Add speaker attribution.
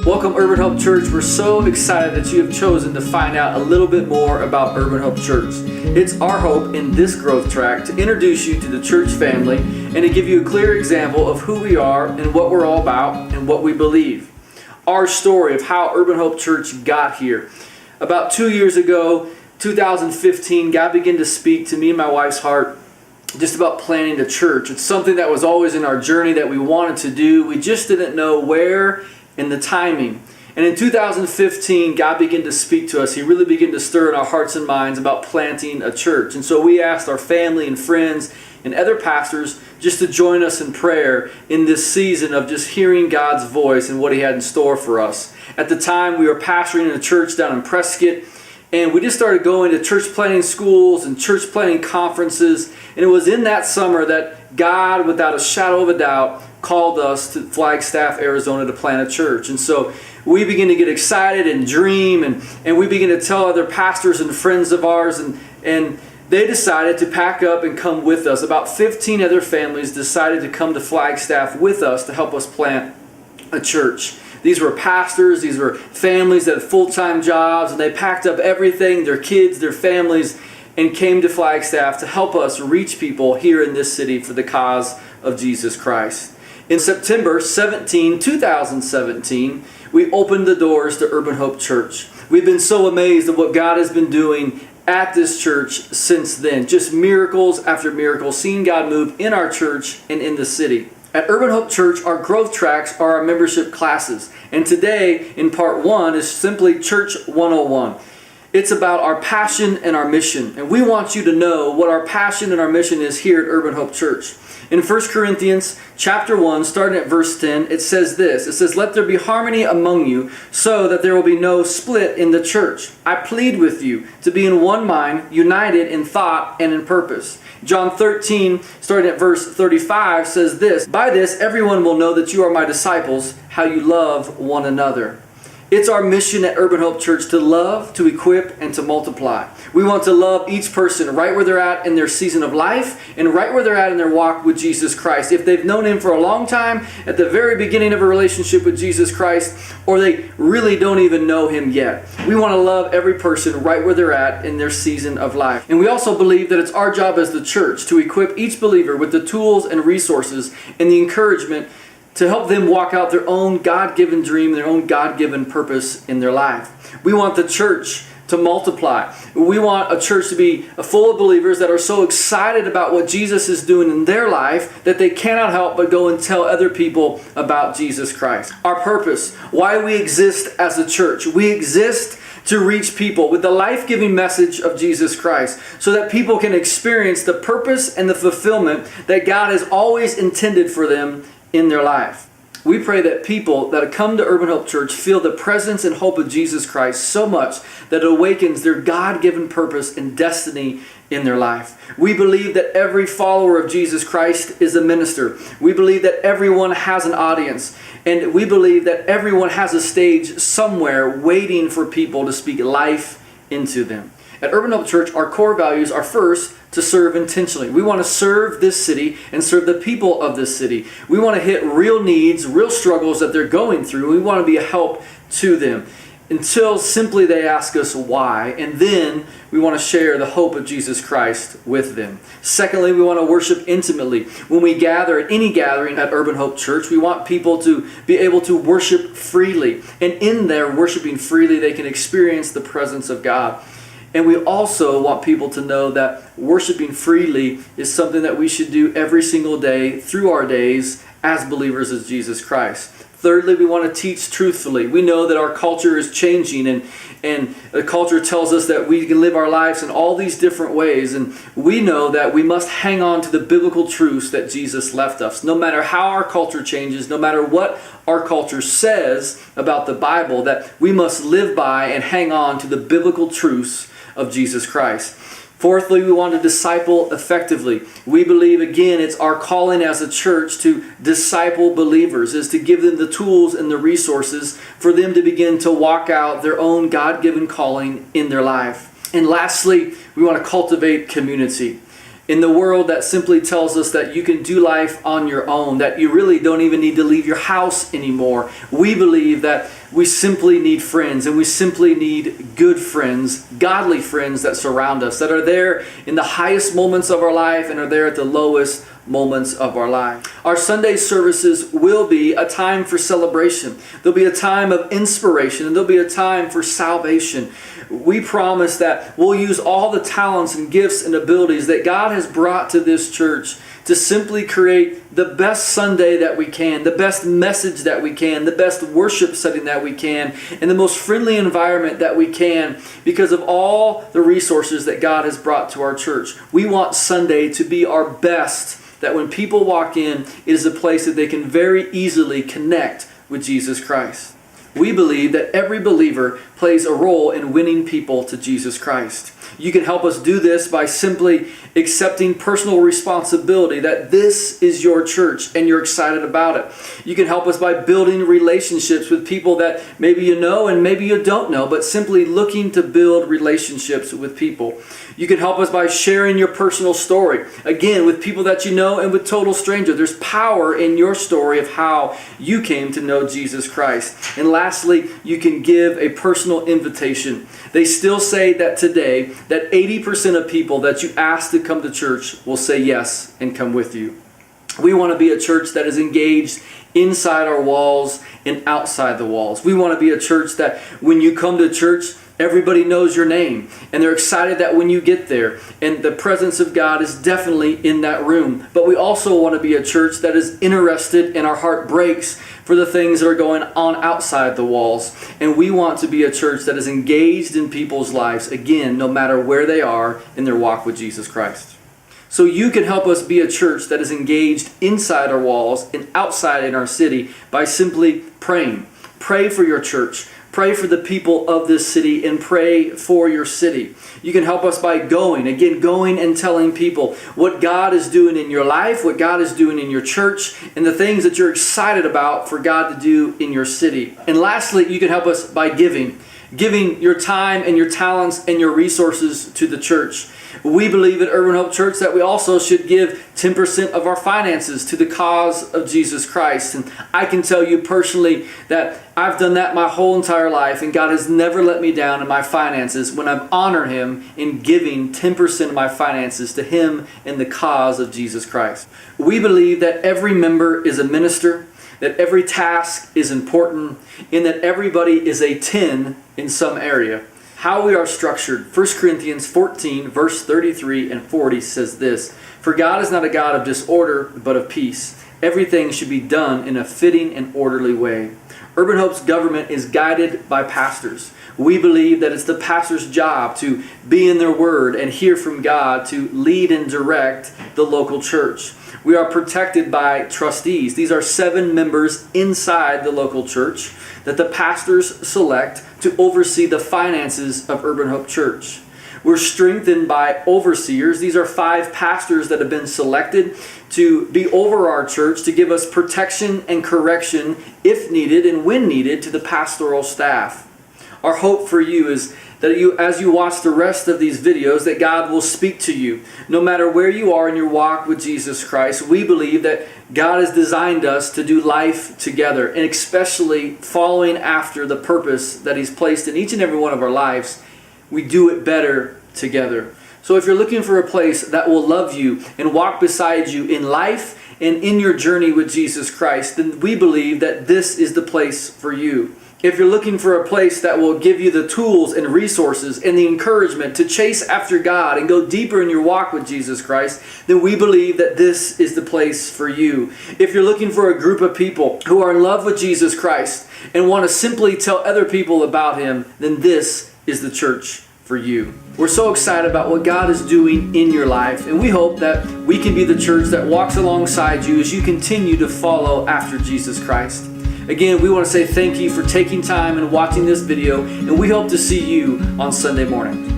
Speaker 1: Welcome, Urban Hope Church. We're so excited that you have chosen to find out a little bit more about Urban Hope Church. It's our hope in this growth track to introduce you to the church family and to give you a clear example of who we are and what we're all about and what we believe. Our story of how Urban Hope Church got here. About 2 years ago, 2015, God began to speak to me and my wife's heart just about planning the church. It's something that was always in our journey that we wanted to do. We just didn't know where and the timing. And in 2015, God began to speak to us. He really began to stir in our hearts and minds about planting a church. And so we asked our family and friends and other pastors just to join us in prayer in this season of just hearing God's voice and what He had in store for us. At the time, we were pastoring in a church down in Prescott, and we just started going to church planting schools and church planting conferences. And it was in that summer that God, without a shadow of a doubt, called us to Flagstaff, Arizona to plant a church. And so we began to get excited and dream, and we began to tell other pastors and friends of ours, and they decided to pack up and come with us. About 15 other families decided to come to Flagstaff with us to help us plant a church. These were pastors, these were families that had full-time jobs, and they packed up everything, their kids, their families, and came to Flagstaff to help us reach people here in this city for the cause of Jesus Christ. In September 2017, we opened the doors to Urban Hope Church. We've been so amazed at what God has been doing at this church since then. Just miracles after miracles, seeing God move in our church and in the city. At Urban Hope Church, our growth tracks are our membership classes. And today, in part 1, is simply Church 101. It's about our passion and our mission. And we want you to know what our passion and our mission is here at Urban Hope Church. In 1 Corinthians chapter 1, starting at verse 10, it says this. It says, "Let there be harmony among you, so that there will be no split in the church. I plead with you to be in one mind, united in thought and in purpose." John 13, starting at verse 35, says this, "By this everyone will know that you are my disciples, how you love one another." It's our mission at Urban Hope Church to love, to equip, and to multiply. We want to love each person right where they're at in their season of life and right where they're at in their walk with Jesus Christ. If they've known Him for a long time, at the very beginning of a relationship with Jesus Christ, or they really don't even know Him yet. We want to love every person right where they're at in their season of life. And we also believe that it's our job as the church to equip each believer with the tools and resources and the encouragement to help them walk out their own God-given dream, their own God-given purpose in their life. We want the church to multiply. We want a church to be full of believers that are so excited about what Jesus is doing in their life that they cannot help but go and tell other people about Jesus Christ. Our purpose, why we exist as a church. We exist to reach people with the life-giving message of Jesus Christ so that people can experience the purpose and the fulfillment that God has always intended for them in their life. We pray that people that come to Urban Hope Church feel the presence and hope of Jesus Christ so much that it awakens their God-given purpose and destiny in their life. We believe that every follower of Jesus Christ is a minister. We believe that everyone has an audience. And we believe that everyone has a stage somewhere waiting for people to speak life into them. At Urban Hope Church, our core values are first, to serve intentionally. We want to serve this city and serve the people of this city. We want to hit real needs, real struggles that they're going through. We want to be a help to them until simply they ask us why. And then we want to share the hope of Jesus Christ with them. Secondly, we want to worship intimately. When we gather at any gathering at Urban Hope Church, we want people to be able to worship freely. And in their worshiping freely, they can experience the presence of God. And we also want people to know that worshiping freely is something that we should do every single day through our days as believers of Jesus Christ. Thirdly, we want to teach truthfully. We know that our culture is changing, and the culture tells us that we can live our lives in all these different ways. And we know that we must hang on to the biblical truths that Jesus left us. No matter how our culture changes, no matter what our culture says about the Bible, that we must live by and hang on to the biblical truths of Jesus Christ. Fourthly, we want to disciple effectively. We believe, again, it's our calling as a church to disciple believers, is to give them the tools and the resources for them to begin to walk out their own God-given calling in their life. And lastly, we want to cultivate community. In the world that simply tells us that you can do life on your own, that you really don't even need to leave your house anymore, we believe that we simply need friends, and we simply need good friends, godly friends that surround us, that are there in the highest moments of our life and are there at the lowest moments of our life. Our Sunday services will be a time for celebration. There'll be a time of inspiration, and there'll be a time for salvation. We promise that we'll use all the talents and gifts and abilities that God has brought to this church to simply create the best Sunday that we can, the best message that we can, the best worship setting that we can, and the most friendly environment that we can because of all the resources that God has brought to our church. We want Sunday to be our best, that when people walk in, it is a place that they can very easily connect with Jesus Christ. We believe that every believer plays a role in winning people to Jesus Christ. You can help us do this by simply accepting personal responsibility that this is your church and you're excited about it. You can help us by building relationships with people that maybe you know and maybe you don't know, but simply looking to build relationships with people. You can help us by sharing your personal story, again, with people that you know and with total strangers. There's power in your story of how you came to know Jesus Christ. And lastly, you can give a personal invitation. They still say that today, that 80% of people that you ask to come to church will say yes and come with you. We want to be a church that is engaged inside our walls and outside the walls. We want to be a church that when you come to church, everybody knows your name, and they're excited that when you get there, and the presence of God is definitely in that room. But we also want to be a church that is interested, and our heart breaks for the things that are going on outside the walls. And we want to be a church that is engaged in people's lives, again, no matter where they are in their walk with Jesus Christ. So you can help us be a church that is engaged inside our walls and outside in our city by simply praying. Pray for your church. Pray for the people of this city and pray for your city. You can help us by going and telling people what God is doing in your life, what God is doing in your church, and the things that you're excited about for God to do in your city. And lastly, you can help us by giving your time and your talents and your resources to the church. We believe at Urban Hope Church that we also should give 10% of our finances to the cause of Jesus Christ. And I can tell you personally that I've done that my whole entire life, and God has never let me down in my finances when I've honored Him in giving 10% of my finances to Him in the cause of Jesus Christ. We believe that every member is a minister, that every task is important, and that everybody is a 10 in some area. How we are structured. 1 Corinthians 14, verse 33 and 40 says this: "For God is not a God of disorder, but of peace. Everything should be done in a fitting and orderly way." Urban Hope's government is guided by pastors. We believe that it's the pastor's job to be in their word and hear from God to lead and direct the local church. We are protected by trustees. These are 7 members inside the local church that the pastors select to oversee the finances of Urban Hope Church. We're strengthened by overseers. These are 5 pastors that have been selected to be over our church to give us protection and correction if needed and when needed to the pastoral staff. Our hope for you is that as you watch the rest of these videos, that God will speak to you. No matter where you are in your walk with Jesus Christ, we believe that God has designed us to do life together, and especially following after the purpose that He's placed in each and every one of our lives. We do it better together. So if you're looking for a place that will love you and walk beside you in life and in your journey with Jesus Christ, then we believe that this is the place for you. If you're looking for a place that will give you the tools and resources and the encouragement to chase after God and go deeper in your walk with Jesus Christ, then we believe that this is the place for you. If you're looking for a group of people who are in love with Jesus Christ and want to simply tell other people about Him, then this is the church for you. We're so excited about what God is doing in your life, and we hope that we can be the church that walks alongside you as you continue to follow after Jesus Christ. Again, we want to say thank you for taking time and watching this video, and we hope to see you on Sunday morning.